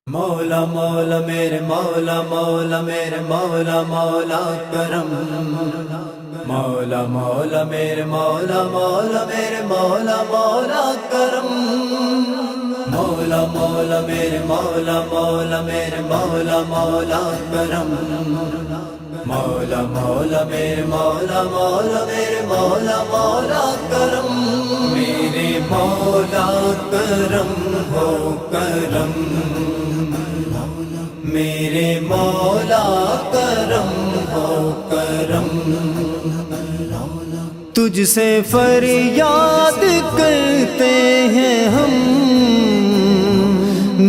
مولا مولا میرے مولا مولا میرے مولا مولا کرم، مولا مولا میرے مولا مولا میرے مولا مولا کرم، مولا مولا میرے مولا مولا میرے مولا مولا کرم، مولا مولا میرے مولا مولا میرے مولا مولا کرم، میرے مولا کرم ہو کرم، میرے مولا کرم ہو کرم، تجھ سے فریاد کرتے ہیں ہم،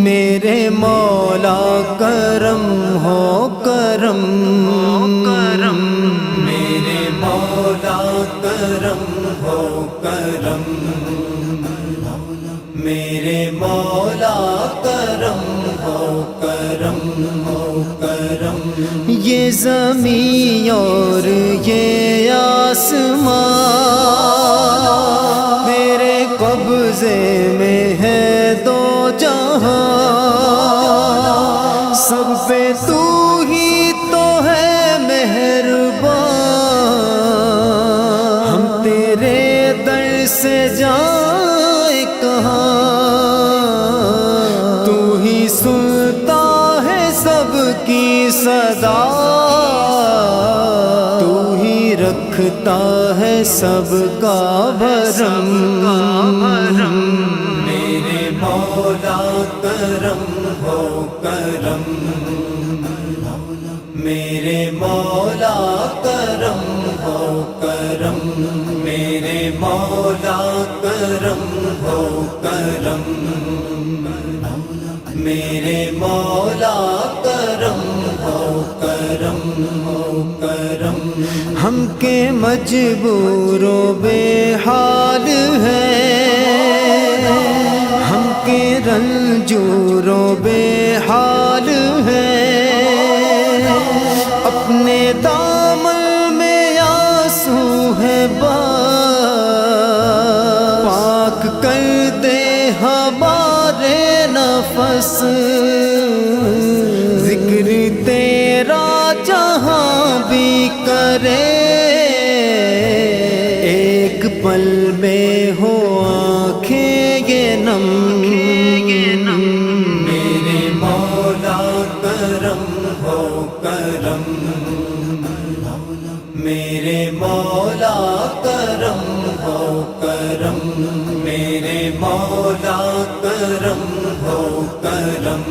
میرے مولا کرم ہو کرم، میرے مولا کرم ہو کرم، میرے مولا کرم ہو کرم ہو کرم، یہ زمین اور یہ آسمان میرے قبضے میں ہے دو جہاں، سب پہ تو ہی تو ہے مہربان، ہم تیرے در سے جائیں کہاں، تو ہی سنتا ہے سب کی صدا، تو ہی رکھتا ہے سب کا بھرم، میرے مولا کرم ہو کرم، میرے مولا کرم ہو کرم، میرے مولا کرم ہو کرم، میرے مولا کرم ہو کرم ہو کرم، ہم کے مجبور و بے حال ہیں، ہم کے رنجور و بے حال ہیں، اپنے دامن میں آنسو ہے پاک کر دے ہمارے نفس، ذکر تیرا جہاں بھی کرے، ایک پل میں ہو آنکھیں یہ نم، میرے مولا کرم ہو کرم، میرے مولا کرم ہو کرم، میرے مولا کرم ہو کرم،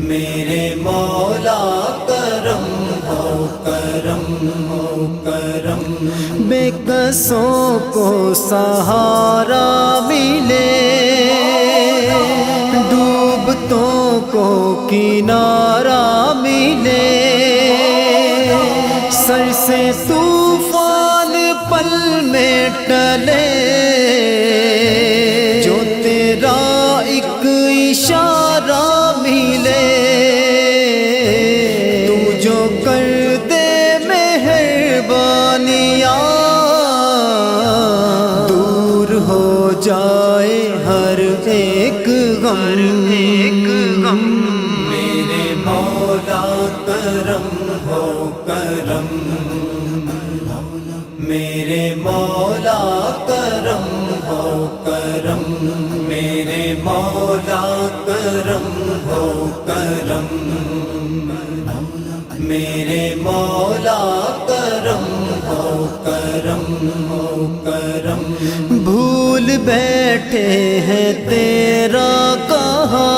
میرے مولا کرم ہو کرم ہو کرم، بے کسوں کو سہارا ملے، ڈوبتوں کو کنارہ ملے، سر سے طوفان پل میں ٹلے، جو تیرا ایک اشارہ ملے، تو جو کر دے مہربانیاں، دور ہو جائے ہر ایک غم، میرے مولا کرم ہو کرم، میرے مولا کرم ہو کرم، میرے مولا کرم ہو کرم، میرے مولا کرم ہو کرم ہو کرم، بھول بیٹھے ہیں تیرا کہا،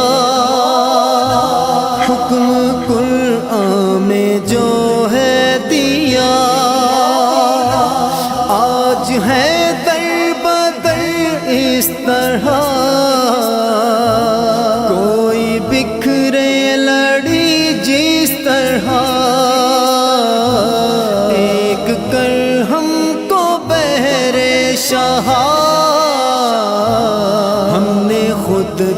حکم قرآن میں جو ہے دیا، آج ہے در بدر اس طرح، کوئی بکھرے لڑی جس طرح، ایک کر ہم کو بہر شہا،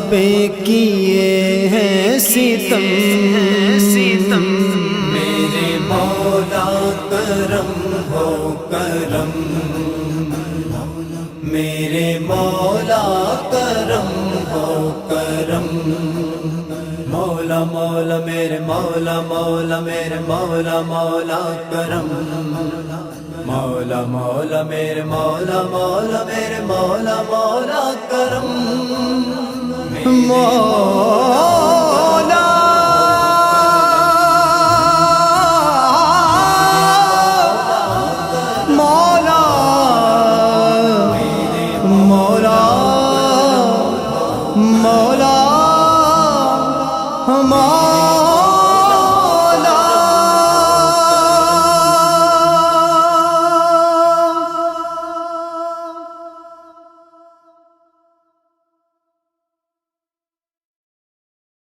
پہ کیے ہیں ستم میرے مولا کرم ہو کرم میرے مولا کرم ہو کرم مولا مولا میرے مولا مولا میرے مولا مولا کرم مولا مولا میرے مولا مولا میرے مولا مولا کرم مولا